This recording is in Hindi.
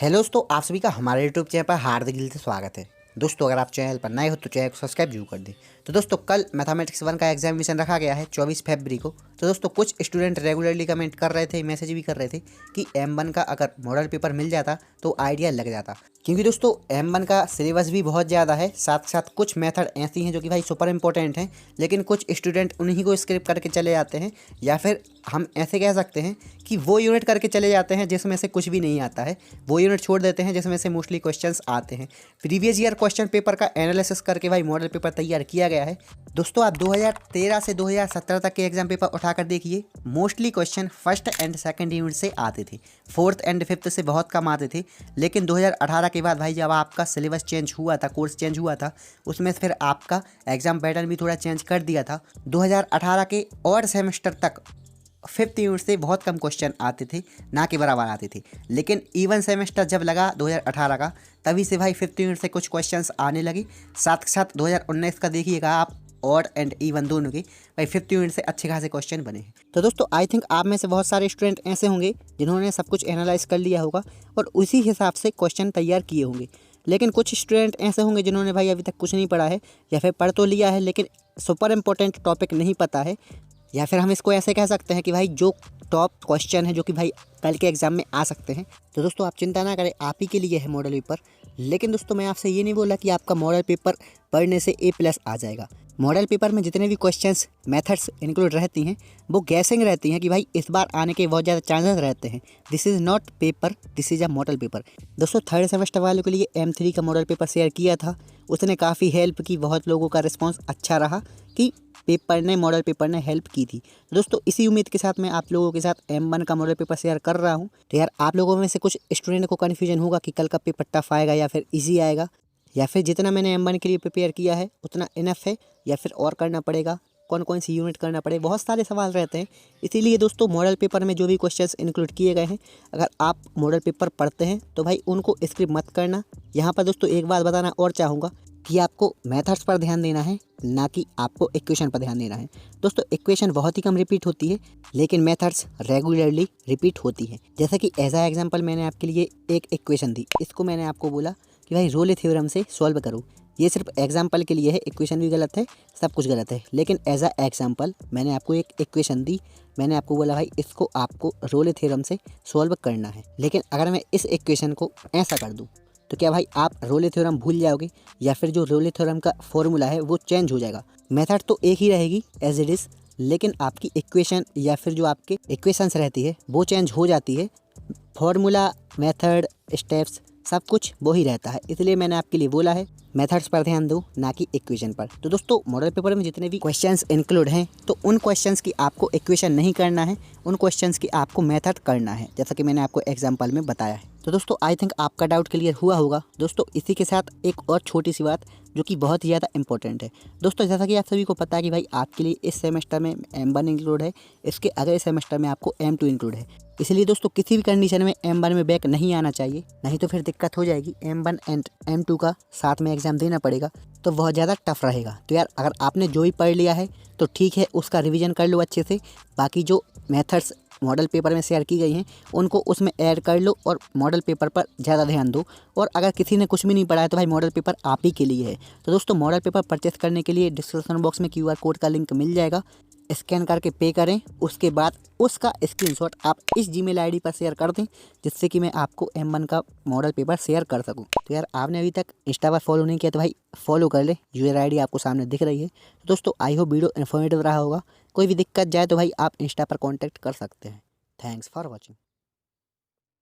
हेलो दोस्तों, आप सभी का हमारे यूट्यूब चैनल पर हार्दिक दिल से स्वागत है। दोस्तों, अगर आप चैनल पर नए हो तो चैनल को सब्सक्राइब जरूर कर दें। तो दोस्तों, कल मैथमेटिक्स 1 का एग्जामिनेशन रखा गया है 24 फरवरी को। तो दोस्तों, कुछ स्टूडेंट रेगुलरली कमेंट कर रहे थे, मैसेज भी कर रहे थे कि M1 का अगर मॉडल पेपर मिल जाता तो आइडिया लग जाता। क्योंकि दोस्तों M1 का सिलेबस भी बहुत ज़्यादा है, साथ साथ कुछ मेथड ऐसी हैं जो कि भाई सुपर इंपॉर्टेंट हैं, लेकिन कुछ स्टूडेंट उन्हीं को स्किप करके चले जाते हैं, या फिर हम ऐसे कह सकते हैं कि वो यूनिट करके चले जाते हैं जिसमें से कुछ भी नहीं आता है, वो यूनिट छोड़ देते हैं जिसमें से मोस्टली क्वेश्चंस आते हैं। प्रीवियस ईयर क्वेश्चन पेपर का एनालिसिस करके भाई मॉडल पेपर तैयार किया गया है। दोस्तों, आप 2013 से 2017 तक के एग्जाम पेपर उठाकर देखिए, mostly question first and second unit से आते थे, फोर्थ एंड फिफ्थ से बहुत कम आते थे। लेकिन 2018 के बाद भाई जब आपका सिलेबस चेंज हुआ था, कोर्स चेंज हुआ था, उसमें फिर आपका एग्जाम पैटर्न भी थोड़ा चेंज कर दिया था। 2018 के और सेमेस्टर तक फिफ्थ यूनिट से बहुत कम क्वेश्चन आते थे, ना के बराबर आते थे। लेकिन इवन सेमेस्टर जब लगा 2018 का, तभी से भाई फिफ्थ यूनिट से कुछ क्वेश्चंस आने लगी। साथ साथ 2019 का देखिएगा आप, ऑड एंड इवन दोनों के भाई फिफ्थ यूनिट से अच्छे खासे क्वेश्चन बने हैं। तो दोस्तों, आई थिंक आप में से बहुत सारे स्टूडेंट ऐसे होंगे जिन्होंने सब कुछ एनालाइज कर लिया होगा और उसी हिसाब से क्वेश्चन तैयार किए होंगे। लेकिन कुछ स्टूडेंट ऐसे होंगे जिन्होंने भाई अभी तक कुछ नहीं पढ़ा है, या फिर पढ़ तो लिया है लेकिन सुपर इंपॉर्टेंट टॉपिक नहीं पता है, या फिर हम इसको ऐसे कह सकते हैं कि भाई जो टॉप क्वेश्चन है जो कि भाई कल के एग्जाम में आ सकते हैं। तो दोस्तों, आप चिंता ना करें, आप ही के लिए है मॉडल पेपर। लेकिन दोस्तों, मैं आपसे ये नहीं बोला कि आपका मॉडल पेपर पढ़ने से A+ आ जाएगा। मॉडल पेपर में जितने भी क्वेश्चंस मेथड्स इंक्लूड रहती हैं, वो गैसिंग रहती हैं कि भाई इस बार आने के बहुत ज़्यादा चांसेस रहते हैं। This is not paper, this is a model paper. दोस्तों, थर्ड सेमेस्टर वालों के लिए M3 का मॉडल पेपर शेयर किया था, उसने काफ़ी हेल्प की, बहुत लोगों का रिस्पॉन्स अच्छा रहा कि मॉडल पेपर ने हेल्प की थी। दोस्तों, इसी उम्मीद के साथ मैं आप लोगों के साथ M1 का मॉडल पेपर शेयर कर रहा हूं। तो यार, आप लोगों में से कुछ स्टूडेंट को कन्फ्यूजन होगा कि कल का पेपर टफ आएगा या फिर इजी आएगा, या फिर जितना मैंने M1 के लिए प्रिपेयर किया है उतना इनफ है, या फिर और करना पड़ेगा, कौन कौन सी यूनिट करना पड़ेगा, बहुत सारे सवाल रहते हैं। इसीलिए दोस्तों, मॉडल पेपर में जो भी क्वेश्चंस इंक्लूड किए गए हैं, अगर आप मॉडल पेपर पढ़ते हैं तो भाई उनको स्किप मत करना। यहाँ पर दोस्तों एक बात बताना और चाहूँगा कि आपको मेथड्स पर ध्यान देना है, ना कि आपको इक्वेशन पर ध्यान देना है। दोस्तों, इक्वेशन बहुत ही कम रिपीट होती है, लेकिन मेथड्स रेगुलरली रिपीट होती है। जैसा कि एज आ एग्जाम्पल मैंने आपके लिए एक इक्वेशन दी, इसको मैंने आपको बोला कि भाई रोले थ्योरम से सॉल्व करो। ये सिर्फ एग्जाम्पल के लिए है, इक्वेशन भी गलत है, सब कुछ गलत है, लेकिन एज आ एग्जाम्पल मैंने आपको एक इक्वेशन दी, मैंने आपको बोला भाई इसको आपको रोले थ्योरम से सॉल्व करना है। लेकिन अगर मैं इस इक्वेशन को ऐसा कर दूँ तो क्या भाई आप रोले थ्योरम भूल जाओगे, या फिर जो रोले थ्योरम का फॉर्मूला है वो चेंज हो जाएगा? मेथड तो एक ही रहेगी एज इट इज़, लेकिन आपकी इक्वेशन या फिर जो आपके इक्वेशंस रहती है वो चेंज हो जाती है। फॉर्मूला, मेथड, स्टेप्स सब कुछ वो ही रहता है। इसलिए मैंने आपके लिए बोला है मेथड्स पर ध्यान दो, ना कि इक्वेशन पर। तो दोस्तों, मॉडल पेपर में जितने भी क्वेश्चंस इंक्लूड हैं, तो उन क्वेश्चंस की आपको इक्वेशन नहीं करना है, उन क्वेश्चंस की आपको मेथड करना है, जैसा कि मैंने आपको एग्जाम्पल में बताया है। तो दोस्तों, आई थिंक आपका डाउट क्लियर हुआ होगा। दोस्तों, इसी के साथ एक और छोटी सी बात जो कि बहुत ही ज़्यादा इंपॉर्टेंट है। दोस्तों, जैसा कि आप सभी को पता है कि भाई आपके लिए इस सेमेस्टर में M1 इंक्लूड है, इसके अगले सेमेस्टर में आपको M2 इंक्लूड है। इसलिए दोस्तों, किसी भी कंडीशन में M1 में बैक नहीं आना चाहिए, नहीं तो फिर दिक्कत हो जाएगी। M1 एंड M2 का साथ में एग्जाम देना पड़ेगा, तो बहुत ज़्यादा टफ रहेगा। तो यार, अगर आपने जो भी पढ़ लिया है तो ठीक है, उसका रिवीजन कर लो अच्छे से। बाकी जो मेथड्स मॉडल पेपर में शेयर की गई हैं उनको उसमें ऐड कर लो और मॉडल पेपर पर ज़्यादा ध्यान दो। और अगर किसी ने कुछ भी नहीं पढ़ा है तो भाई मॉडल पेपर आप ही के लिए है। तो दोस्तों, मॉडल पेपर परचेस करने के लिए डिस्क्रिप्शन बॉक्स में QR कोड का लिंक मिल जाएगा, स्कैन करके पे करें। उसके बाद उसका स्क्रीनशॉट आप इस Gmail ID पर शेयर कर दें, जिससे कि मैं आपको M1 का मॉडल पेपर शेयर कर सकूं। तो यार, आपने अभी तक इंस्टा पर फॉलो नहीं किया तो भाई फॉलो कर ले, यूज़र ID आपको सामने दिख रही है। तो दोस्तों, आई होप वीडियो इन्फॉर्मेटिव रहा होगा। कोई भी दिक्कत जाए तो भाई आप इंस्टा पर कॉन्टैक्ट कर सकते हैं। Thanks for watching.